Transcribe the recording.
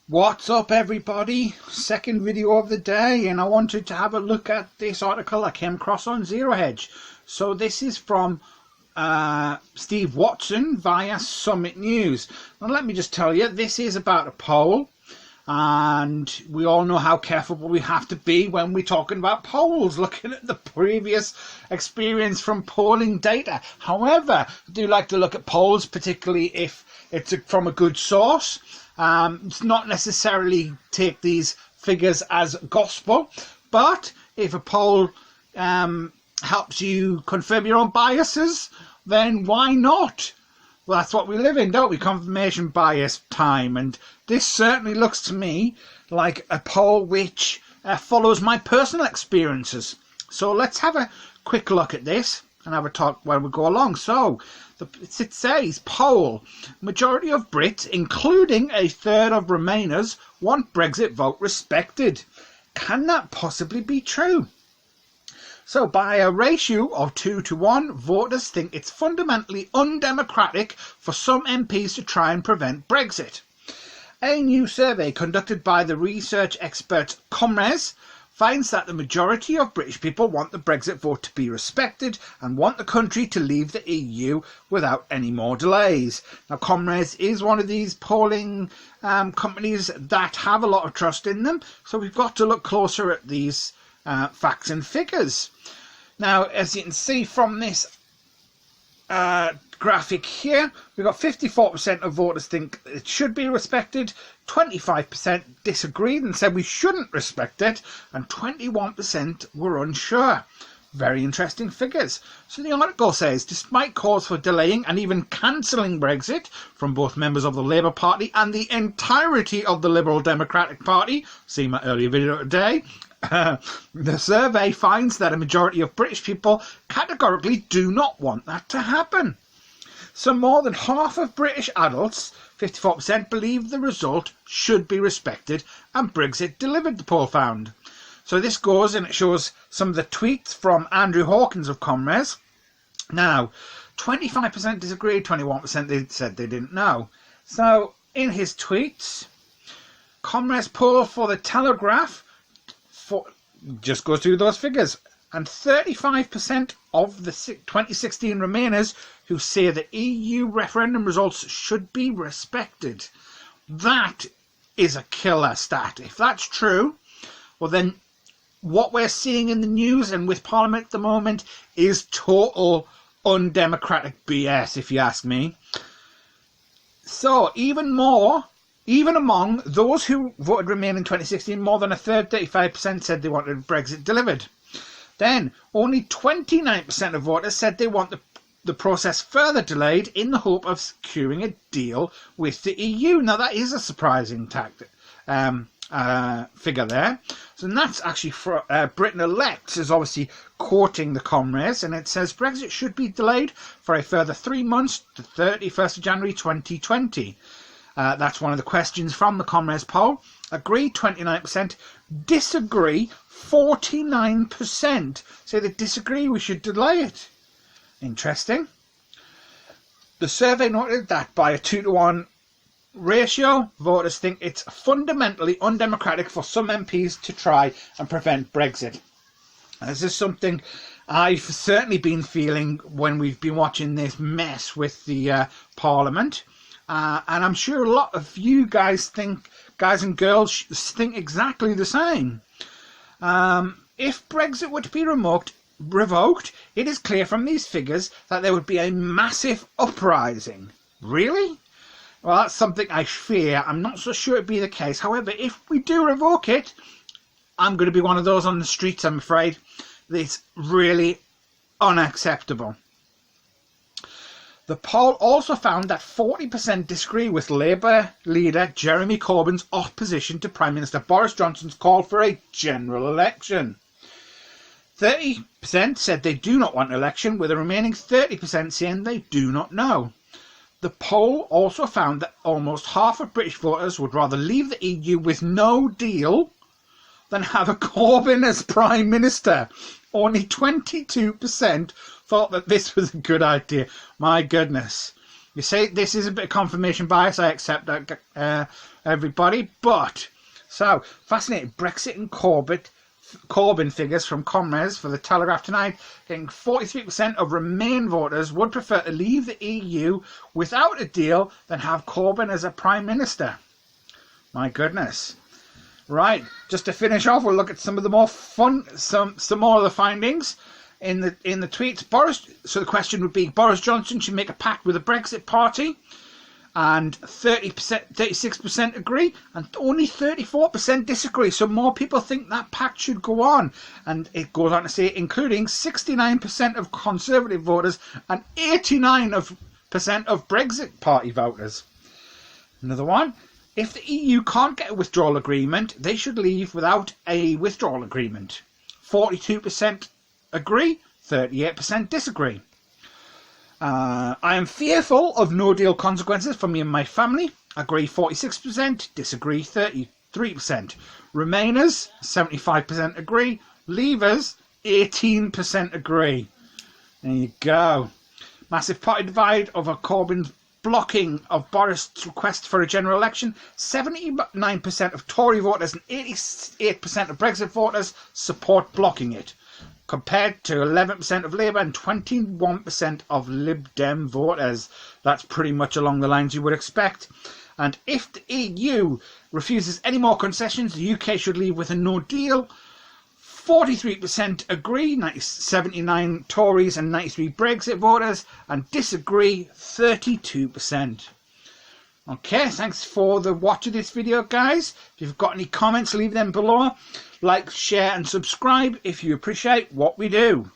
What's up, everybody? Second video of the day, and I wanted to have a look at this article I came across on Zero Hedge. So this is from Steve Watson via Summit News. Now let me just tell you, this is about a poll, and we all know how careful we have to be when we're talking about polls, looking at the previous experience from polling data. However, I do like to look at polls, particularly if it's from a good source. It's not necessarily take these figures as gospel, but if a poll helps you confirm your own biases, then why not? Well, that's what we live in, don't we? Confirmation bias time. And this certainly looks to me like a poll which follows my personal experiences. So let's have a quick look at this and have a talk while we go along. So it says, poll, majority of Brits, including a third of Remainers, want Brexit vote respected. Can that possibly be true? So by a ratio of 2 to 1, voters think it's fundamentally undemocratic for some MPs to try and prevent Brexit. A new survey conducted by the research expert ComRes finds that the majority of British people want the Brexit vote to be respected and want the country to leave the EU without any more delays. Now, ComRes is one of these polling companies that have a lot of trust in them, so we've got to look closer at these facts and figures. Now, as you can see from this graphic here, we've got 54% of voters think it should be respected, 25% disagreed and said we shouldn't respect it, and 21% were unsure. Very interesting figures. So the article says, despite calls for delaying and even cancelling Brexit from both members of the Labour Party and the entirety of the Liberal Democratic Party, see my earlier video today, the survey finds that a majority of British people categorically do not want that to happen. So more than half of British adults, 54%, believe the result should be respected and Brexit delivered, the poll found. So this goes and it shows some of the tweets from Andrew Hawkins of ComRes. Now, 25% disagreed, 21% they said they didn't know. So in his tweets, ComRes poll for the Telegraph just goes through those figures. And 35% of the 2016 Remainers who say the EU referendum results should be respected. That is a killer stat. If that's true, well then what we're seeing in the news and with Parliament at the moment is total undemocratic BS, if you ask me. So even among those who voted Remain in 2016, more than a third, 35%, said they wanted Brexit delivered. Then, only 29% of voters said they want the process further delayed in the hope of securing a deal with the EU. Now, that is a surprising figure there. So that's actually for Britain Elects is obviously quoting the ComRes, and it says Brexit should be delayed for a further 3 months to 31st of January 2020. That's one of the questions from the ComRes poll. Agree, 29%. Disagree, 49%. Say they disagree, we should delay it. Interesting. The survey noted that by a 2 to 1 ratio, voters think it's fundamentally undemocratic for some MPs to try and prevent Brexit. This is something I've certainly been feeling when we've been watching this mess with the Parliament. And I'm sure a lot of you guys and girls think exactly the same. If Brexit were to be revoked, it is clear from these figures that there would be a massive uprising. Really? Well, that's something I fear. I'm not so sure it'd be the case. However, if we do revoke it, I'm going to be one of those on the streets, I'm afraid. It's really unacceptable. The poll also found that 40% disagree with Labour leader Jeremy Corbyn's opposition to Prime Minister Boris Johnson's call for a general election. 30% said they do not want an election, with the remaining 30% saying they do not know. The poll also found that almost half of British voters would rather leave the EU with no deal than have a Corbyn as Prime Minister. Only 22% thought that this was a good idea. My goodness. You say this is a bit of confirmation bias. I accept that, everybody. But, so, fascinating. Brexit and Corbyn figures from ComRes for the Telegraph tonight, getting 43% of Remain voters would prefer to leave the EU without a deal than have Corbyn as a Prime Minister. My goodness. Right, just to finish off, we'll look at some of the more fun, some more of the findings in the tweets. So the question would be, Boris Johnson should make a pact with the Brexit Party, and 36% agree, and only 34% disagree. So more people think that pact should go on. And it goes on to say, including 69% of Conservative voters and 89% of Brexit Party voters. Another one. If the EU can't get a withdrawal agreement, they should leave without a withdrawal agreement. 42% agree, 38% disagree. I am fearful of no deal consequences for me and my family. Agree 46%, disagree 33%. Remainers 75% agree. Leavers 18% agree. There you go. Massive party divide over Corbyn's blocking of Boris' request for a general election. 79% of Tory voters and 88% of Brexit voters support blocking it, compared to 11% of Labour and 21% of Lib Dem voters. That's pretty much along the lines you would expect. And if the EU refuses any more concessions, the UK should leave with a no deal. 43% agree, 79 Tories and 93 Brexit voters, and disagree 32%. Okay, thanks for the watch of this video, guys. If you've got any comments, leave them below. Like, share and subscribe if you appreciate what we do.